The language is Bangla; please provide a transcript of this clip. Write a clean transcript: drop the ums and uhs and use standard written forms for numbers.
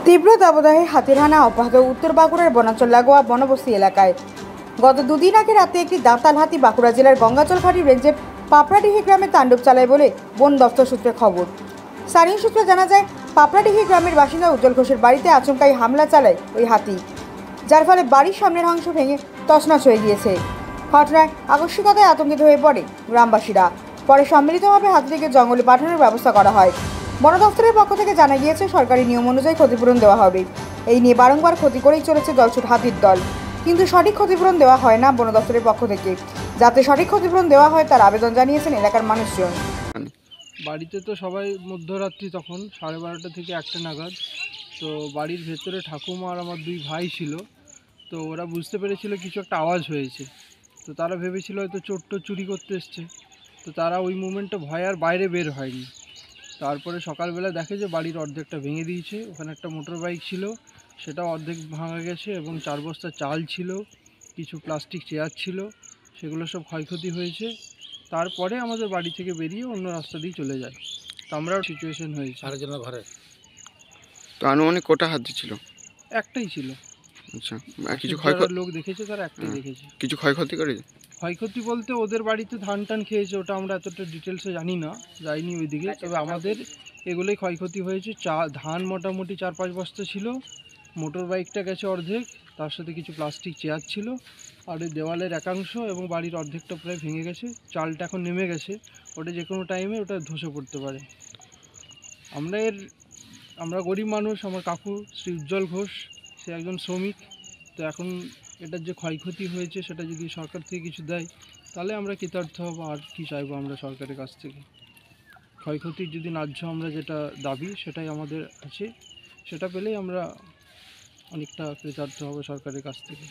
তীব্র দাবদাহে হাতির হানা অব্যাহত উত্তর বাঁকুড়ার বনাঞ্চল লাগোয়া বনবস্তি এলাকায়। গত দুদিন আগে রাতে একটি দাঁতাল হাতি বাঁকুড়া জেলার গঙ্গাচলঘাটি রেঞ্জের পাপড়াডিহি গ্রামে তাণ্ডব চালায় বলে বন দফতর সূত্রে খবর। স্থানীয় সূত্রে জানা যায়, পাপড়াডিহি গ্রামের বাসিন্দা উজ্জ্বল ঘোষের বাড়িতে আচমকাই হামলা চালায় ওই হাতি, যার ফলে বাড়ির সামনের অংশ ভেঙে তছনছ হয়ে গিয়েছে। ঘটনায় আকস্মিকতায় আতঙ্কিত হয়ে পড়ে গ্রামবাসীরা। পরে সম্মিলিতভাবে হাতিটিকে জঙ্গলে পাঠানোর ব্যবস্থা করা হয়। বন দফতরের পক্ষ থেকে জানা গিয়েছে, সরকারি নিয়ম অনুযায়ী ক্ষতিপূরণ দেওয়া হবে। এই নিয়ে বারংবার ক্ষতি করেই চলেছে দলছুট হাতির দল, কিন্তু সঠিক ক্ষতিপূরণ দেওয়া হয় না বন দফতরের পক্ষ থেকে। যাতে সঠিক ক্ষতিপূরণ দেওয়া হয় তার আবেদন জানিয়েছেন এলাকার মানুষজন। বাড়িতে তো সবাই মধ্যরাত্রি তখন 12:30 থেকে 1টা নাগাদ। তো বাড়ির ভেতরে ঠাকুমা আর আমার 2 ভাই ছিল। তো ওরা বুঝতে পেরেছিল কিছু একটা আওয়াজ হয়েছে। তো তারা ভেবেছিল হয়তো চোর চুরি করতে এসছে। তো তারা ওই মুমেন্টে ভয় আর বাইরে বের হয়নি। তারপরে সকালবেলা দেখে যে বাড়ির অর্ধেকটা ভেঙে দিয়েছে। ওখানে একটা মোটর বাইক ছিল, সেটাও অর্ধেক ভাঙা গেছে, এবং 4 বস্তা চাল ছিল, কিছু প্লাস্টিক চেয়ার ছিল, সেগুলো সব ক্ষয়ক্ষতি হয়েছে। তারপরে আমাদের বাড়ি থেকে বেরিয়ে অন্য রাস্তা দিয়ে চলে যায়। তো আমরাও সিচুয়েশন হয়েছে। আরেকজনের ঘরে তো আনুমানিক কটা হাতি ছিল? একটাই ছিল। আচ্ছা, কিছু যারা লোক দেখেছে তারা একটাই দেখেছে। কিছু ক্ষয়ক্ষতি করেছে? ক্ষয়ক্ষতি বলতে ওদের বাড়িতে ধান টান খেয়েছে, ওটা আমরা এতটা ডিটেলসে জানি না, যাইনি ওইদিকে। তবে আমাদের এগুলোই ক্ষয়ক্ষতি হয়েছে। ধান মোটামুটি 4-5 বস্তা ছিল, মোটর বাইকটা গেছে অর্ধেক, তার সাথে কিছু প্লাস্টিক চেয়ার ছিল, আর ওই দেওয়ালের একাংশ এবং বাড়ির অর্ধেকটা প্রায় ভেঙে গেছে। চালটা এখন নেমে গেছে, ওটা যে কোনো টাইমে ওটা ধসে পড়তে পারে। আমরা গরিব মানুষ। আমার কাকু শ্রী উজ্জ্বল ঘোষ, সে একজন শ্রমিক। তো এখন এটার যে ক্ষয়ক্ষতি হয়েছে সেটা যদি সরকার থেকে কিছু দেয় তাহলে আমরা কৃতার্থ হব। আর কি চাইবো আমরা সরকারের কাছ থেকে? ক্ষয়ক্ষতির যদি ন্যায্য আমরা যেটা দাবি সেটাই আমাদের আছে, সেটা পেলেই আমরা অনেকটা কৃতার্থ হব সরকারের কাছ থেকে।